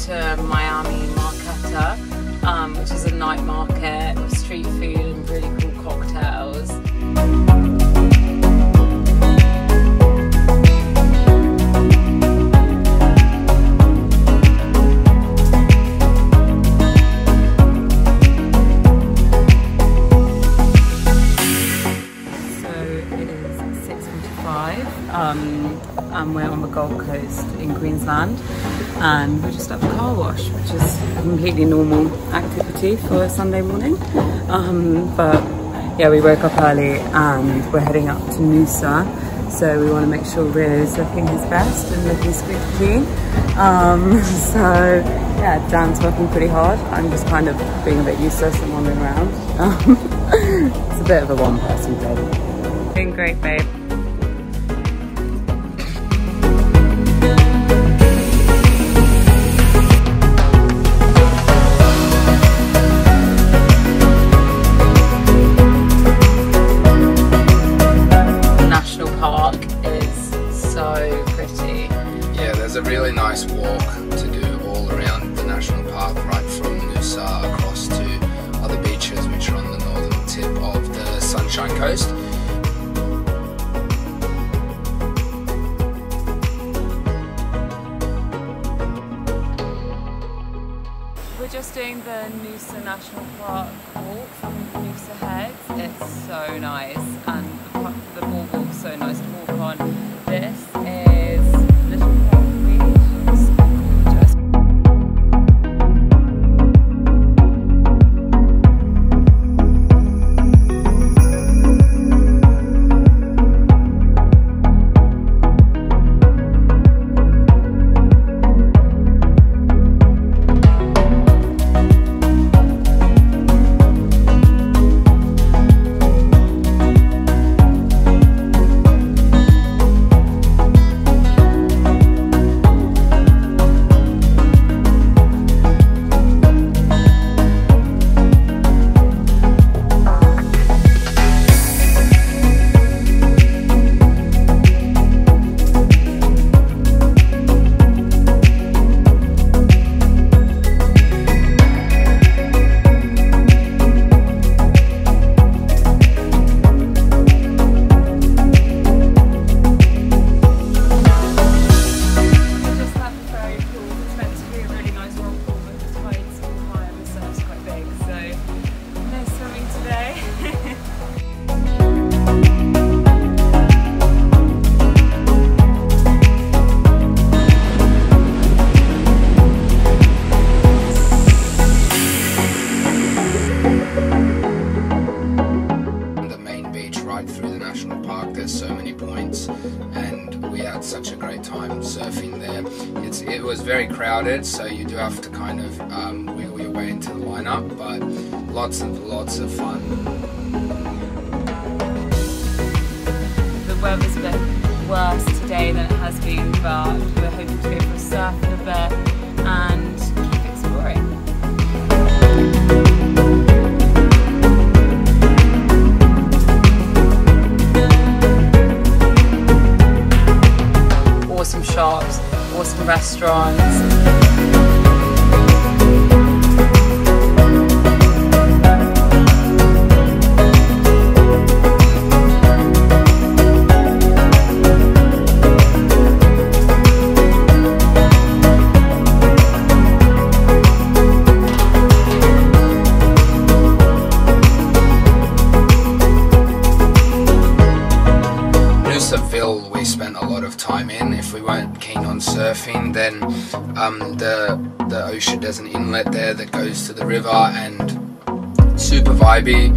to Miami Marqueta, which is a night market with street food and really cool cocktails. And we're on the Gold Coast in Queensland, and we're just at the car wash, which is a completely normal activity for a Sunday morning. But yeah, we woke up early and we're heading up to Noosa, so we want to make sure Rio's looking his best and looking squeaky clean. So yeah, Dan's working pretty hard. I'm just kind of being a bit useless and wandering around. It's a bit of a one-person job. Doing great, babe. There's a really nice walk to do all around the national park, right from Noosa across to other beaches which are on the northern tip of the Sunshine Coast. We're just doing the Noosa National Park walk from Noosa Head. It's so nice, and the boardwalk's so nice to walk on. This is Little Park Beach. It's gorgeous. Such a great time surfing there. It was very crowded, so you do have to kind of wiggle your way into the lineup, but lots of fun. The weather's a bit worse today than it has been, but we're hoping to go for a surf in a bit and keep exploring. Awesome shops, awesome restaurants. We spent a lot of time in. If we weren't keen on surfing, then the ocean, there's an inlet there that goes to the river, and super vibey,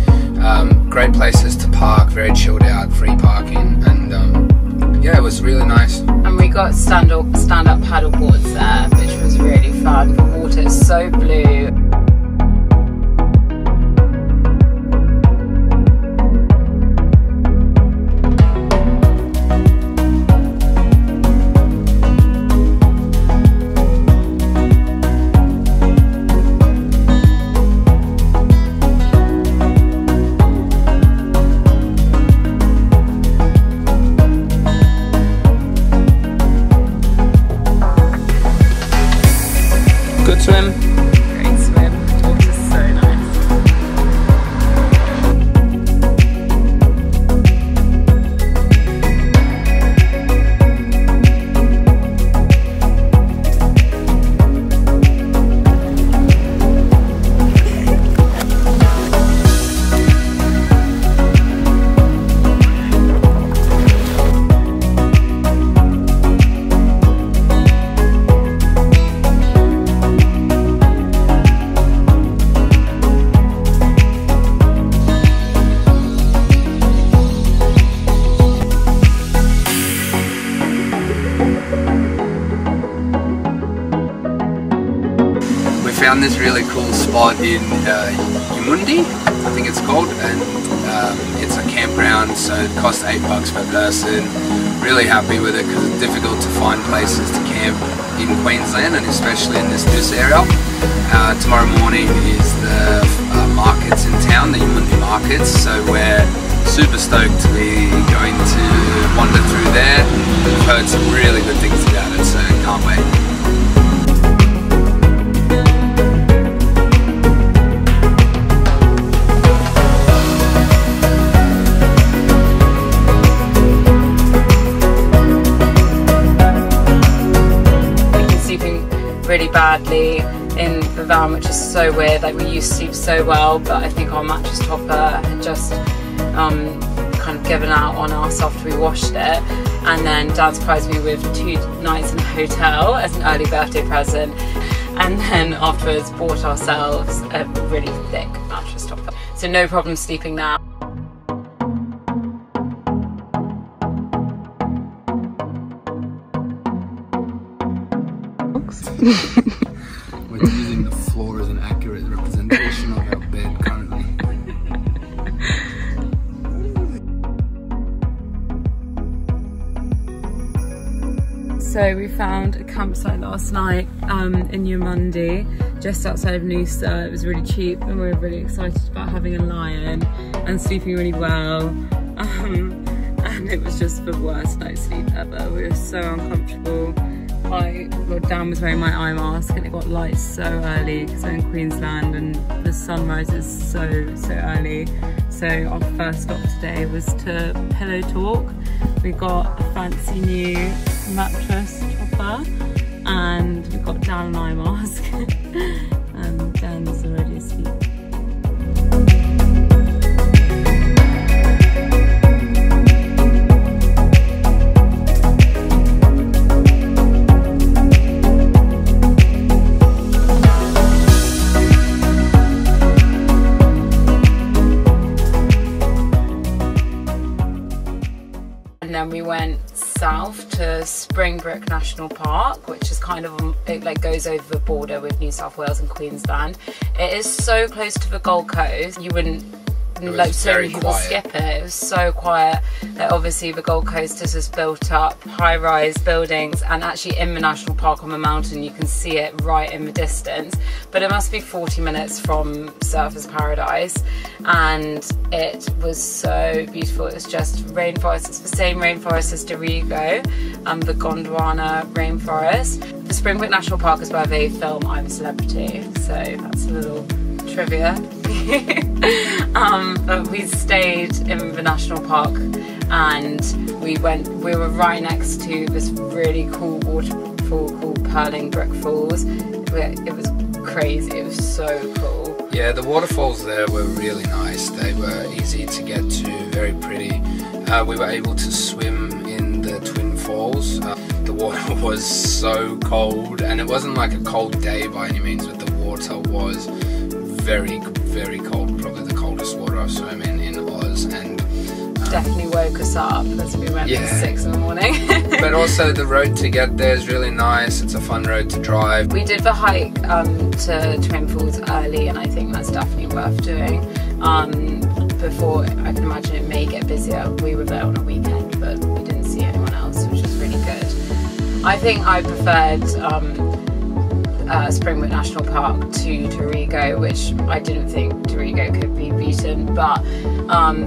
great places to park, very chilled out, free parking, and yeah, it was really nice. And we got stand-up paddle boards there, which was really fun. The water is so blue. in Yamundi, I think it's called, and it's a campground, so it costs $8 per person. Really happy with it because it's difficult to find places to camp in Queensland, and especially in this Noosa area. Tomorrow morning is the markets in town, the Yamundi markets, so we're super stoked to be going to wander through there. We've heard some really good things about it, so can't wait. Really badly in the van, which is so weird. Like, we used to sleep so well, but I think our mattress topper had just kind of given out on us after we washed it, and then Dad surprised me with 2 nights in a hotel as an early birthday present, and then afterwards bought ourselves a really thick mattress topper, so no problem sleeping now. We're using the floor as an accurate representation of our bed currently. So we found a campsite last night in Yamundi, just outside of Noosa. It was really cheap and we were really excited about having a lion and sleeping really well. And it was just the worst night's sleep ever. We were so uncomfortable. Well, Dan was wearing my eye mask and it got light so early because I'm in Queensland and the sun rises so early. So our first stop today was to pillow talk. We got a fancy new mattress topper and we got Dan an eye mask and Dan's already asleep. And then we went south to Springbrook National Park, which is kind of, it like goes over the border with New South Wales and Queensland. It is so close to the Gold Coast, you wouldn't, like, so many people skip it. It was so quiet. Like, obviously the Gold Coast is just built up, high-rise buildings, and actually in the national park on the mountain you can see it right in the distance, but it must be 40 minutes from Surfers Paradise, and it was so beautiful. It was just rainforest. It's the same rainforest as Dorrigo, the Gondwana rainforest. The Springbrook National Park is where they film I'm a Celebrity, so that's a little trivia. But we stayed in the national park and we were right next to this really cool waterfall called Purling Brook Falls. It was crazy, it was so cool. Yeah, the waterfalls there were really nice. They were easy to get to, very pretty. We were able to swim in the Twin Falls. The water was so cold, and it wasn't like a cold day by any means, but the water was very cold, probably the coldest water I've swum in Oz, and definitely woke us up as we went at 6 in the morning. But also the road to get there is really nice. It's a fun road to drive. We did the hike to Twin Falls early, and I think that's definitely worth doing. Before, I can imagine it may get busier. We were there on a weekend, but we didn't see anyone else, which was really good. I think I preferred Springbrook National Park to Dorrigo, which I didn't think Dorrigo could be beaten, but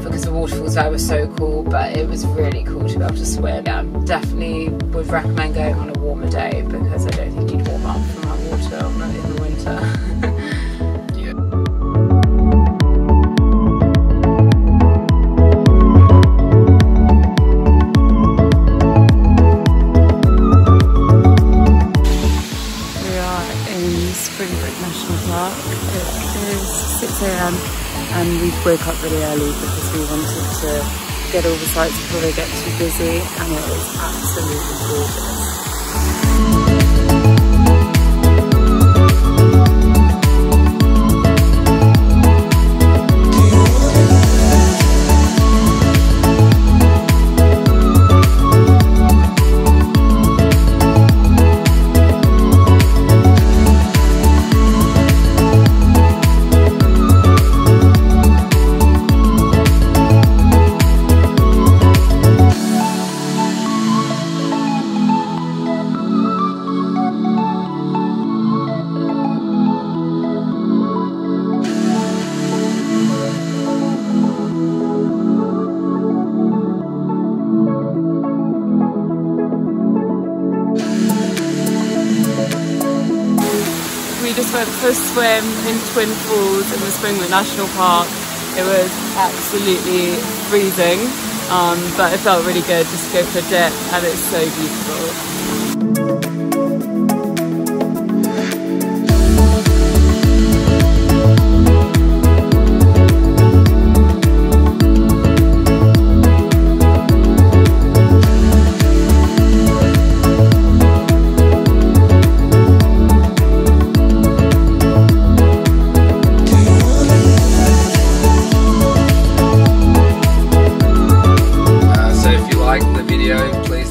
because the waterfalls there were so cool, but it was really cool to be able to swim. Yeah, definitely would recommend going on a warmer day because I don't think you'd warm up from our water in the winter. And we woke up really early because we wanted to get all the sites before they get too busy, and it was absolutely gorgeous. went for a swim in Twin Falls in the Springbrook National Park. It was absolutely freezing, but it felt really good just to go for a dip, and it's so beautiful.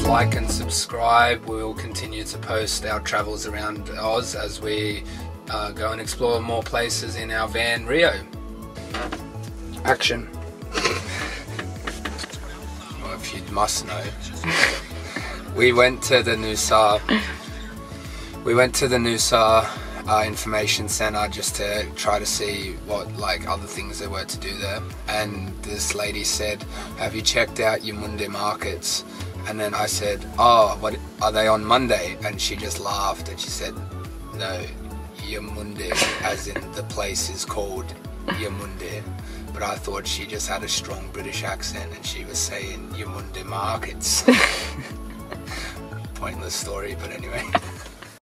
Like and subscribe. We'll continue to post our travels around Oz as we go and explore more places in our van Rio. Action. Well, if you must know, we went to the Noosa information centre just to try to see what other things there were to do there, and this lady said, have you checked out Yamunde markets? And then I said, oh, what are they on Monday? And she just laughed and she said, no, Yamunde, as in the place is called Yamunde. But I thought she just had a strong British accent and she was saying Yamunde markets. Pointless story, but anyway.